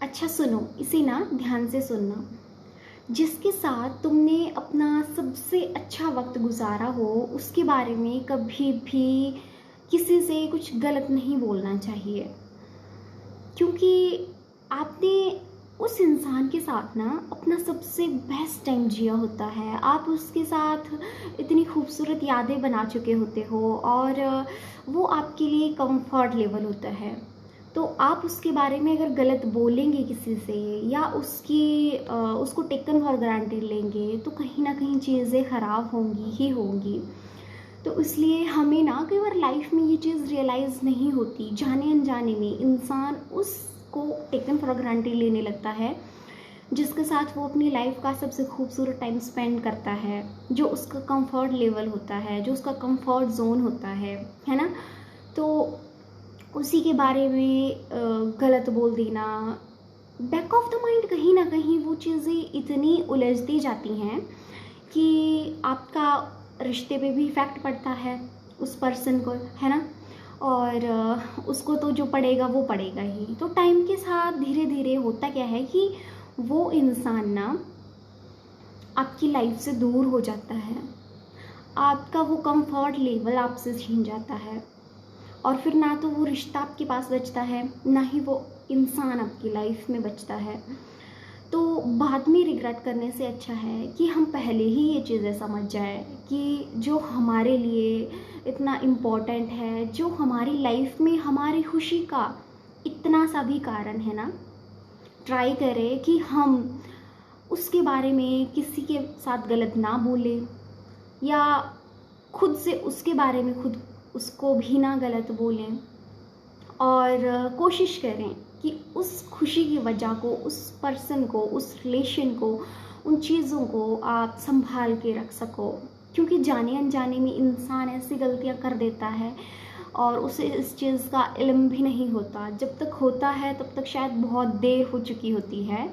अच्छा सुनो, इसे ना ध्यान से सुनना। जिसके साथ तुमने अपना सबसे अच्छा वक्त गुजारा हो, उसके बारे में कभी भी किसी से कुछ गलत नहीं बोलना चाहिए, क्योंकि आपने उस इंसान के साथ ना अपना सबसे बेस्ट टाइम जिया होता है। आप उसके साथ इतनी खूबसूरत यादें बना चुके होते हो, और वो आपके लिए कंफर्ट लेवल होता है। तो आप उसके बारे में अगर गलत बोलेंगे किसी से, या उसको टेकन फॉर ग्रांटेड लेंगे, तो कहीं ना कहीं चीज़ें ख़राब होंगी ही होंगी। तो इसलिए हमें ना कई बार लाइफ में ये चीज़ रियलाइज़ नहीं होती, जाने अनजाने में इंसान उसको टेकन फॉर ग्रांटेड लेने लगता है जिसके साथ वो अपनी लाइफ का सबसे खूबसूरत टाइम स्पेंड करता है, जो उसका कंफर्ट लेवल होता है, जो उसका कंफर्ट जोन होता है ना। तो उसी के बारे में गलत बोल देना, बैक ऑफ द माइंड कहीं ना कहीं वो चीज़ें इतनी उलझती जाती हैं कि आपका रिश्ते पे भी इफ़ेक्ट पड़ता है उस पर्सन को, है ना। और उसको तो जो पड़ेगा वो पड़ेगा ही। तो टाइम के साथ धीरे धीरे होता क्या है कि वो इंसान ना आपकी लाइफ से दूर हो जाता है, आपका वो कंफर्ट लेवल आपसे छीन जाता है, और फिर ना तो वो रिश्ता आपके पास बचता है, ना ही वो इंसान आपकी लाइफ में बचता है। तो बाद में रिग्रेट करने से अच्छा है कि हम पहले ही ये चीज़ें समझ जाए कि जो हमारे लिए इतना इम्पोर्टेंट है, जो हमारी लाइफ में हमारी खुशी का इतना सा भी कारण है ना, ट्राई करें कि हम उसके बारे में किसी के साथ गलत ना बोलें, या खुद से उसके बारे में खुद उसको भी ना गलत बोलें। और कोशिश करें कि उस खुशी की वजह को, उस पर्सन को, उस रिलेशन को, उन चीज़ों को आप संभाल के रख सको, क्योंकि जाने अनजाने में इंसान ऐसी गलतियां कर देता है और उसे इस चीज़ का इल्म भी नहीं होता। जब तक होता है तब तक शायद बहुत देर हो चुकी होती है।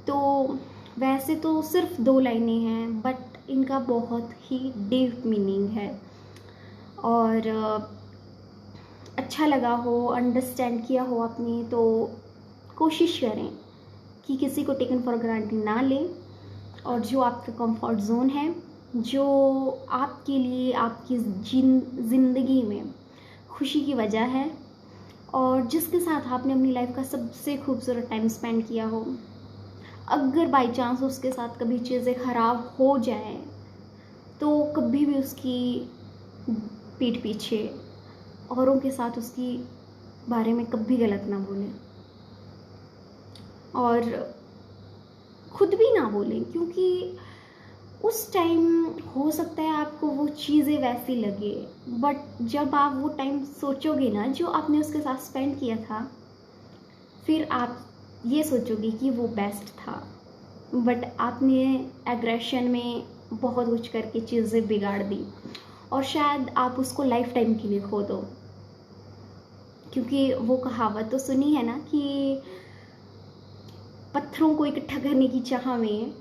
तो वैसे तो सिर्फ 2 लाइनें हैं, बट इनका बहुत ही डीप मीनिंग है। और अच्छा लगा हो, अंडरस्टैंड किया हो आपने, तो कोशिश करें कि किसी को टेकन फॉर ग्रांटेड ना लें, और जो आपका कंफर्ट जोन है, जो आपके लिए आपकी ज़िंदगी में खुशी की वजह है, और जिसके साथ आपने अपनी लाइफ का सबसे खूबसूरत टाइम स्पेंड किया हो, अगर बाई चांस उसके साथ कभी चीज़ें ख़राब हो जाएं, तो कभी भी उसकी पीठ पीछे औरों के साथ उसकी बारे में कभी गलत ना बोलें, और खुद भी ना बोलें, क्योंकि उस टाइम हो सकता है आपको वो चीज़ें वैसी लगे, बट जब आप वो टाइम सोचोगे ना जो आपने उसके साथ स्पेंड किया था, फिर आप ये सोचोगे कि वो बेस्ट था, बट आपने एग्रेशन में बहुत कुछ करके चीज़ें बिगाड़ दी, और शायद आप उसको लाइफ टाइम के लिए खो दो। क्योंकि वो कहावत तो सुनी है ना कि पत्थरों को इकट्ठा करने की चाह में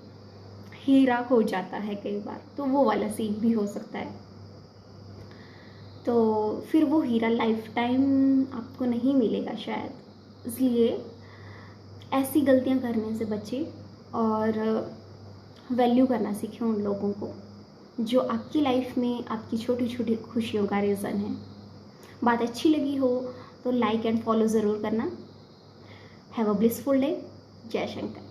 हीरा खो जाता है कई बार, तो वो वाला सीन भी हो सकता है। तो फिर वो हीरा लाइफ टाइम आपको नहीं मिलेगा शायद। इसलिए ऐसी गलतियां करने से बचें, और वैल्यू करना सीखें उन लोगों को जो आपकी लाइफ में आपकी छोटी छोटी खुशियों का रीज़न है। बात अच्छी लगी हो तो लाइक एंड फॉलो ज़रूर करना। Have a blissful day. जय शंकर।